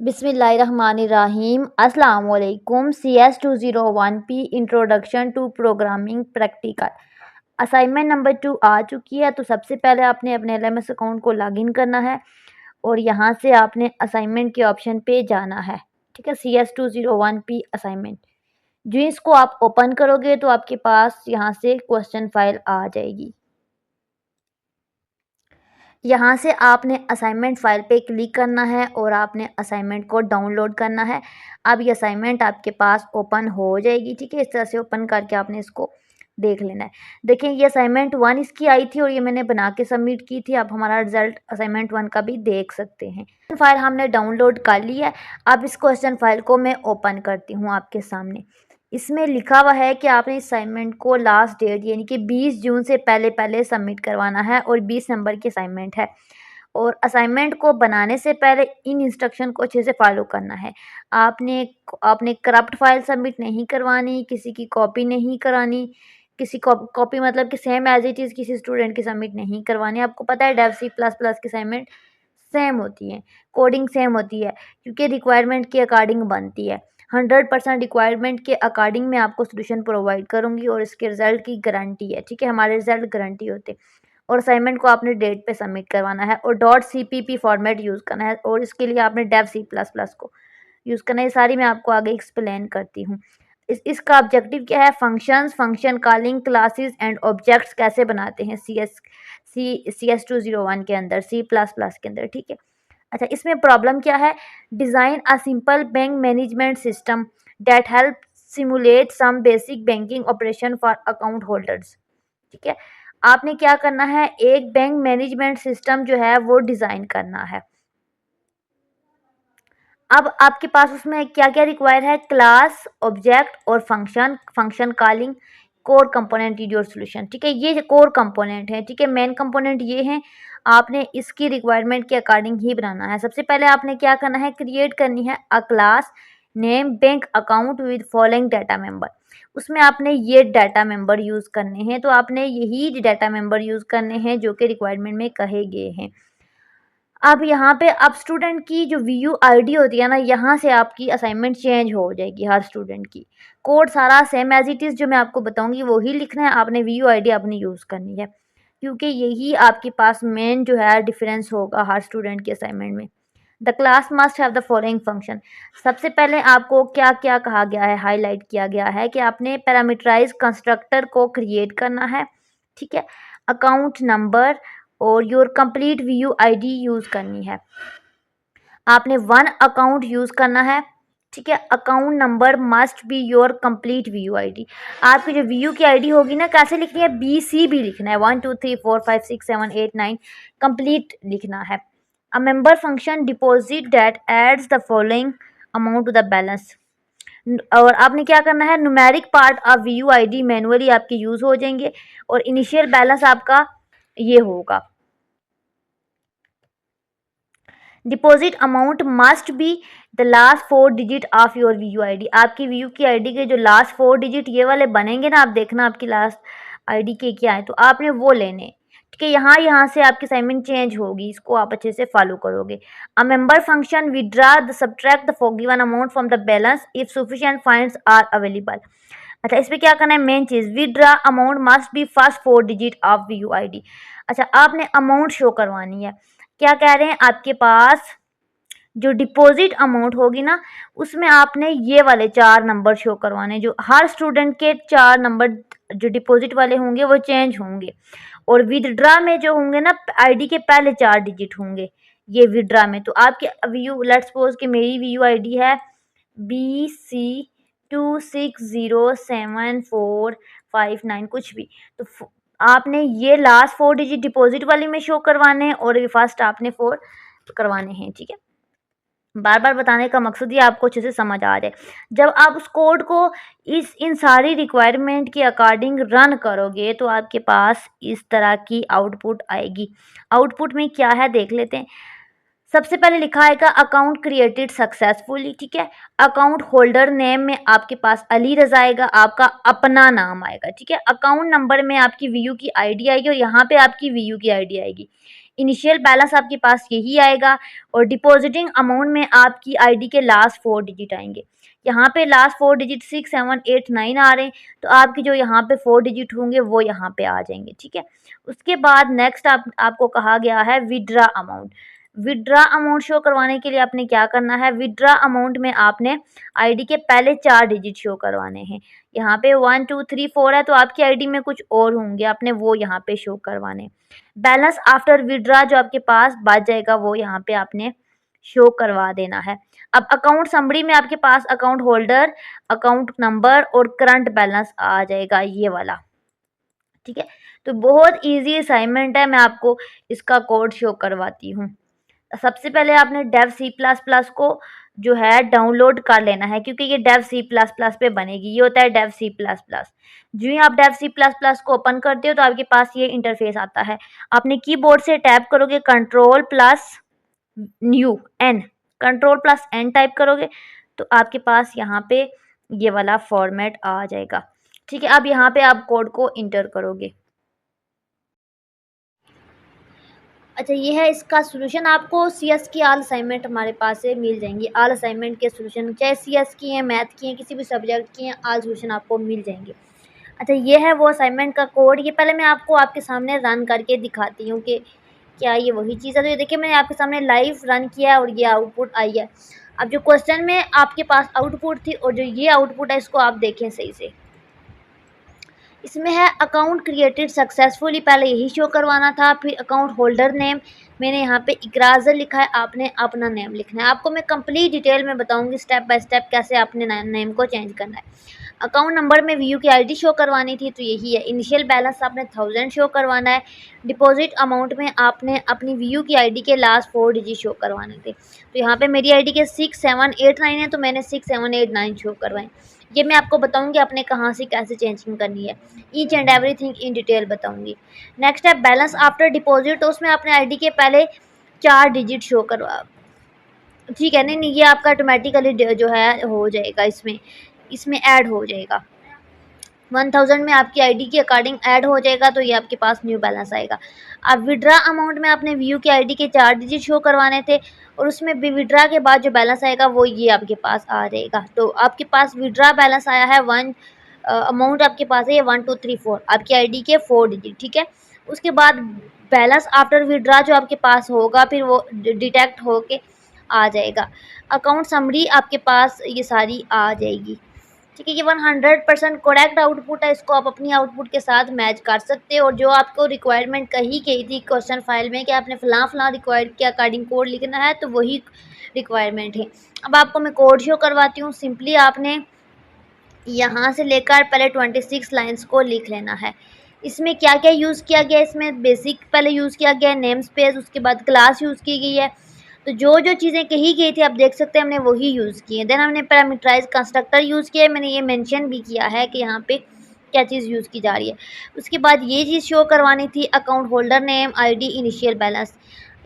बिस्मिल्लाहिर्रहमानिर्रहीम। अस्सलाम वालेकुम। CS 201P introduction to programming practical assignment number 2 आ चुकी है। तो सबसे पहले आपने अपने LMS अकाउंट को लॉगिन करना है और यहाँ से आपने असाइनमेंट के ऑप्शन पे जाना है। ठीक है, CS 201P असाइनमेंट। जो इसको आप ओपन करोगे तो आपके पास यहाँ से क्वेश्चन फाइल आ जाएगी। यहाँ से आपने असाइनमेंट फ़ाइल पे क्लिक करना है और आपने असाइनमेंट को डाउनलोड करना है। अब ये असाइनमेंट आपके पास ओपन हो जाएगी। ठीक है, इस तरह से ओपन करके आपने इसको देख लेना है। देखें, ये असाइनमेंट 1 इसकी आई थी और ये मैंने बना के सबमिट की थी। आप हमारा रिजल्ट असाइनमेंट 1 का भी देख सकते हैं। फाइल हमने डाउनलोड कर ली है। अब इस क्वेश्चन फाइल को मैं ओपन करती हूँ आपके सामने। इसमें लिखा हुआ है कि आपने असाइनमेंट को लास्ट डेट यानी कि 20 जून से पहले पहले सबमिट करवाना है और 20 नंबर की असाइनमेंट है। और असाइनमेंट को बनाने से पहले इन इंस्ट्रक्शन को अच्छे से फॉलो करना है। आपने करप्ट फाइल सबमिट नहीं करवानी, किसी की कॉपी नहीं करानी, किसी कॉपी मतलब कि सेम एज इट इज़ किसी स्टूडेंट की सबमिट नहीं करवानी। आपको पता है डेव C++ की असाइनमेंट सेम होती है, कोडिंग सेम होती है क्योंकि रिक्वायरमेंट के अकॉर्डिंग बनती है। 100% रिक्वायरमेंट के अकॉर्डिंग मैं आपको सोल्यूशन प्रोवाइड करूंगी और इसके रिजल्ट की गारंटी है। ठीक है, हमारे रिजल्ट गारंटी होते हैं। और असाइनमेंट को आपने डेट पे सबमिट करवाना है और .cpp फॉर्मेट यूज़ करना है और इसके लिए आपने डेव C++ को यूज़ करना है। ये सारी मैं आपको आगे एक्सप्लेन करती हूँ। इसका ऑब्जेक्टिव क्या है, functions, function calling, classes and objects कैसे बनाते हैं CS 201 के अंदर, C++ के अंदर। ठीक है, अच्छा, इसमें प्रॉब्लम क्या है, design a simple bank management system that help simulate some basic banking operation for account holders. ठीक है, आपने क्या करना है, एक बैंक मैनेजमेंट सिस्टम जो है वो डिज़ाइन करना है। अब आपके पास उसमें क्या क्या रिक्वायर है, क्लास, ऑब्जेक्ट और function calling, core component in your solution. ठीक है, ये कोर कंपोनेंट है। ठीक है, मेन कंपोनेंट ये हैं, आपने इसकी रिक्वायरमेंट के अकॉर्डिंग ही बनाना है। सबसे पहले आपने क्या करना है, क्रिएट करनी है अ class name bank account with following data member. उसमें आपने ये डाटा मेंबर यूज़ करने हैं। तो आपने यही डाटा मेंबर यूज़ करने हैं जो कि रिक्वायरमेंट में कहे गए हैं। अब यहाँ पे अब स्टूडेंट की जो VU ID होती है ना, यहाँ से आपकी असाइनमेंट चेंज हो जाएगी हर स्टूडेंट की। कोड सारा सेम एज इट इज़ जो मैं आपको बताऊंगी वही लिखना है। आपने VU ID अपनी यूज़ करनी है क्योंकि यही आपके पास मेन जो है डिफरेंस होगा हर स्टूडेंट के असाइनमेंट में। The class must have the following function. सबसे पहले आपको क्या क्या कहा गया है, हाईलाइट किया गया है कि आपने पैरामीटराइज कंस्ट्रक्टर को क्रिएट करना है। ठीक है, अकाउंट नंबर और your complete VU ID use करनी है। आपने 1 अकाउंट यूज़ करना है। ठीक है, account number must be your complete VU ID। आपकी जो VU की ID होगी ना, कैसे लिखनी है, BC भी लिखना है, 1 2 3 4 5 6 7 8 9 कंप्लीट लिखना है। A member function deposit that adds the following amount to the balance. और आपने क्या करना है, numeric part of VU ID manually आपके यूज़ हो जाएंगे और इनिशियल बैलेंस आपका ये होगा। Deposit amount must be the last 4 digit of your VU ID। आपकी VU की ID के जो लास्ट 4 डिजिट ये वाले बनेंगे ना, आप देखना आपकी लास्ट ID के क्या है, तो आपने वो लेने। ठीक है, यहाँ से आपकी असाइनमेंट चेंज होगी, इसको आप अच्छे से फॉलो करोगे। A member function withdraw the subtract the forgiven amount from the balance if sufficient funds are available. अच्छा, इस पर क्या करना है, मेन चीज़, withdraw amount must be first 4 digit of VU ID। अच्छा, आपने अमाउंट शो करवानी है। क्या कह रहे हैं, आपके पास जो डिपॉजिट अमाउंट होगी ना, उसमें आपने ये वाले 4 नंबर शो करवाने। जो हर स्टूडेंट के 4 नंबर जो डिपॉजिट वाले होंगे वो चेंज होंगे और विदड्रा में जो होंगे ना, ID के पहले 4 डिजिट होंगे ये विदड्रा में। तो आपके VU, लेट्स सपोज कि मेरी VU ID है BC260745 कुछ भी, तो आपने ये लास्ट 4 डिजिट डिपॉजिट वाली में शो करवाने हैं और ये फर्स्ट आपने 4 करवाने हैं। ठीक है, बार बार बताने का मकसद ये आपको अच्छे से समझ आ जाए। जब आप उस कोड को इन सारी रिक्वायरमेंट के अकॉर्डिंग रन करोगे तो आपके पास इस तरह की आउटपुट आएगी। आउटपुट में क्या है देख लेते हैं। सबसे पहले लिखा आएगा अकाउंट क्रिएटेड सक्सेसफुली। ठीक है, अकाउंट होल्डर नेम में आपके पास अली रज़ा आएगा, आपका अपना नाम आएगा। ठीक है, अकाउंट नंबर में आपकी VU की ID आएगी और यहाँ पे आपकी VU की ID आएगी। इनिशियल बैलेंस आपके पास यही आएगा और डिपॉजिटिंग अमाउंट में आपकी आईडी के लास्ट 4 डिजिट आएंगे। यहाँ पे लास्ट 4 डिजिट 6 7 8 9 आ रहे हैं, तो आपकी जो यहाँ पे 4 डिजिट होंगे वो यहाँ पे आ जाएंगे, ठीक है। उसके बाद नेक्स्ट आपको कहा गया है withdraw amount. Withdraw amount show करवाने के लिए आपने क्या करना है, विड्रा अमाउंट में आपने आईडी के पहले 4 डिजिट शो करवाने हैं। यहाँ पे 1 2 3 4 है, तो आपकी आईडी में कुछ और होंगे, आपने वो यहाँ पे शो करवाने। बैलेंस आफ्टर विड्रा जो आपके पास बच जाएगा वो यहाँ पे आपने शो करवा देना है। अब अकाउंट समरी में आपके पास अकाउंट होल्डर, अकाउंट नंबर और करंट बैलेंस आ जाएगा ये वाला, ठीक है। तो बहुत इजी असाइनमेंट है, मैं आपको इसका कोड शो करवाती हूँ। सबसे पहले आपने डेव सी प्लस प्लस को जो है डाउनलोड कर लेना है, क्योंकि ये डेव सी प्लस प्लस पे बनेगी। ये होता है डेव सी प्लस प्लस। जो ही आप डेव सी प्लस प्लस को ओपन करते हो तो आपके पास ये इंटरफेस आता है। आपने कीबोर्ड से टैप करोगे control plus new N, control plus N type करोगे तो आपके पास यहाँ पे ये वाला फॉर्मेट आ जाएगा, ठीक है। अब यहाँ पे आप कोड को इंटर करोगे। अच्छा, ये है इसका सोल्यूशन। आपको सीएस की ऑल असाइनमेंट हमारे पास से मिल जाएंगी। ऑल असाइनमेंट के सोल्यूशन चाहे सीएस की हैं, मैथ की हैं, किसी भी सब्जेक्ट की हैं, ऑल सोल्यूशन आपको मिल जाएंगे। अच्छा, ये है वो असाइनमेंट का कोड। ये पहले मैं आपको आपके सामने रन करके दिखाती हूँ कि क्या ये वही चीज़ है। तो ये देखिए मैंने आपके सामने लाइव रन किया है और ये आउटपुट आई है। अब जो क्वेश्चन में आपके पास आउटपुट थी और जो ये आउटपुट है इसको आप देखें सही से। इसमें है अकाउंट क्रिएटेड सक्सेसफुली, पहले यही शो करवाना था। फिर अकाउंट होल्डर नेम मैंने यहाँ पे इकराजर लिखा है, आपने अपना नेम लिखना है। आपको मैं कंप्लीट डिटेल में बताऊंगी स्टेप बाय स्टेप कैसे आपने नेम को चेंज करना है। अकाउंट नंबर में वीयू की आईडी शो करवानी थी तो यही है। इनिशियल बैलेंस आपने 1000 शो करवाना है। डिपॉजिट अमाउंट में आपने अपनी वीयू की आईडी के लास्ट 4 डिजिट शो करवाने थे। तो यहाँ पे मेरी आईडी के 6 7 8 9 है, तो मैंने 6 7 8 9 शो करवाए। ये मैं आपको बताऊंगी आपने कहाँ से कैसे चेंजिंग करनी है। Each and everything in detail बताऊंगी। नेक्स्ट है बैलेंस आफ्टर डिपॉजिट, तो उसमें अपने आईडी के पहले 4 डिजिट शो करवा, ठीक है। नहीं, ये आपका ऑटोमेटिकली जो है हो जाएगा, इसमें ऐड हो जाएगा। 1000 में आपकी आईडी के अकॉर्डिंग ऐड हो जाएगा, तो ये आपके पास न्यू बैलेंस आएगा। अब विड्रा अमाउंट में आपने व्यू की आईडी के 4 डिजिट शो करवाने थे और उसमें भी विड्रा के बाद जो बैलेंस आएगा वो ये आपके पास आ जाएगा। तो आपके पास विड्रा बैलेंस आया है अमाउंट आपके पास है ये 1 2 3 4 आपकी आईडी के 4 डिजिट, ठीक है। उसके बाद बैलेंस आफ्टर विड्रा जो आपके पास होगा फिर वो डिटेक्ट होके आ जाएगा। अकाउंट समरी आपके पास ये सारी आ जाएगी, ठीक है। ये 100% करेक्ट आउटपुट है। इसको आप अपनी आउटपुट के साथ मैच कर सकते हो और जो आपको रिक्वायरमेंट कही गई थी क्वेश्चन फाइल में कि आपने फलां रिक्वायर्ड के अकॉर्डिंग कोड लिखना है, तो वही रिक्वायरमेंट है। अब आपको मैं कोड शो करवाती हूँ। सिंपली आपने यहाँ से लेकर पहले 26 लाइन्स को लिख लेना है। इसमें क्या क्या यूज़ किया गया, इसमें बेसिक पहले यूज़ किया गया है, नेम स्पेस, उसके बाद क्लास यूज़ की गई है। तो जो चीज़ें कही गई थी आप देख सकते हैं हमने वही यूज़ की है। देन हमने पैरामीटराइज कंस्ट्रक्टर यूज़ किया है, मैंने ये मेंशन भी किया है कि यहाँ पे क्या चीज़ यूज़ की जा रही है। उसके बाद ये चीज़ शो करवानी थी account holder name, ID, initial balance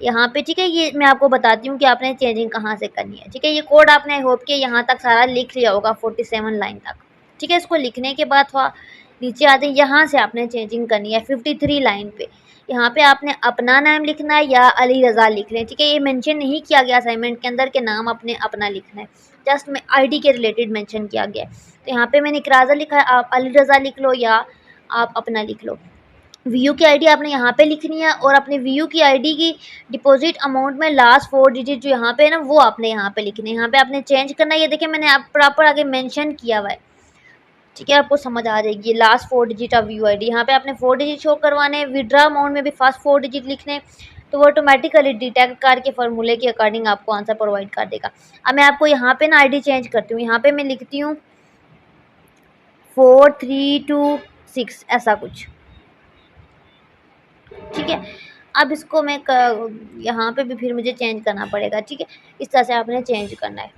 यहाँ पे, ठीक है। ये मैं आपको बताती हूँ कि आपने चेंजिंग कहाँ से करनी है, ठीक है। ये कोड आपने आई होप कि यहाँ तक सारा लिख लिया होगा 47 लाइन तक, ठीक है। इसको लिखने के बाद थोड़ा नीचे आते हैं, यहाँ से आपने चेंजिंग करनी है 53 लाइन पे। यहाँ पे आपने अपना नाम लिखना है या अली रज़ा लिख लें, ठीक है। ये मेंशन नहीं किया गया असाइनमेंट के अंदर के नाम अपने अपना लिखना है, जस्ट में आईडी के रिलेटेड मेंशन किया गया है। तो यहाँ पे मैंने इकराज़ा लिखा है, आप अली रज़ा लिख लो या आप अपना लिख लो। वीयू की आईडी आपने यहाँ पे लिखनी है और अपने वीयू की आईडी की डिपॉजिट अमाउंट में लास्ट 4 डिजिट जो यहाँ पे है ना वो आपने यहाँ पे लिखने हैं। यहाँ पे आपने चेंज करना है। ये देखिए मैंने आप प्रॉपर आगे मेंशन किया हुआ है, ठीक है। आपको समझ आ जाएगी। Last 4 digit of view ID यहाँ पे आपने 4 डिजिट शो करवाने हैं। विड्रा अमाउंट में भी फर्स्ट 4 डिजिट लिखने, तो वो ऑटोमेटिकली डिटेक्ट करके फार्मूले के अकॉर्डिंग आपको आंसर प्रोवाइड कर देगा। अब मैं आपको यहाँ पे ना आईडी चेंज करती हूँ। यहाँ पे मैं लिखती हूँ 4 3 2 6 ऐसा कुछ, ठीक है। अब इसको मैं यहाँ पे भी फिर मुझे चेंज करना पड़ेगा, ठीक है। इस तरह से आपने चेंज करना है,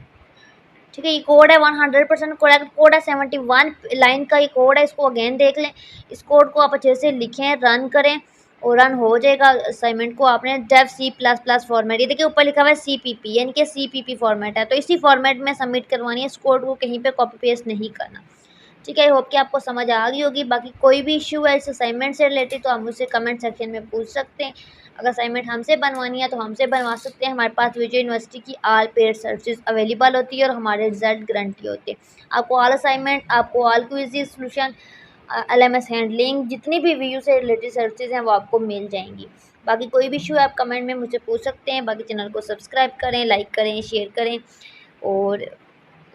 ठीक है। ये कोड है 100% करेक्ट कोड है। 71 लाइन का ये कोड है, इसको अगेन देख लें। इस कोड को आप अच्छे से लिखें, रन करें और रन हो जाएगा। असाइनमेंट को आपने Dev C plus plus format, ये देखिए ऊपर लिखा हुआ है CPP, यानी कि CPP फॉर्मेट है, तो इसी फॉर्मेट में सबमिट करवानी है। इस कोड को कहीं पे कॉपी पेस्ट नहीं करना, ठीक है। आई होप कि आपको समझ आ गई होगी। बाकी कोई भी इशू है इस असाइनमेंट से रिलेटेड तो आप मुझसे कमेंट सेक्शन में पूछ सकते हैं। अगर असाइनमेंट हमसे बनवानी है तो हमसे बनवा सकते हैं। हमारे पास विजय यूनिवर्सिटी की ऑल पेड सर्विसेज अवेलेबल होती है और हमारे रिजल्ट गारंटी होते हैं। आपको ऑल असाइनमेंट, आपको all quiz solution, LMS handling, जितनी भी वीयू से रिलेटेड सर्विसेज हैं वो आपको मिल जाएंगी। बाकी कोई भी इशू है आप कमेंट में मुझसे पूछ सकते हैं। बाकी चैनल को सब्सक्राइब करें, लाइक करें, शेयर करें और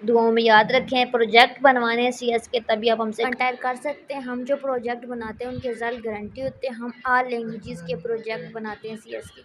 दुआओं में याद रखें। प्रोजेक्ट बनवाने हैं CS के तभी आप हमसे कॉन्टैक्ट कर सकते हैं। हम जो प्रोजेक्ट बनाते हैं उनके रिजल्ट गारंटी होते हैं। हम ऑल लैंग्वेजेस के प्रोजेक्ट बनाते हैं CS के।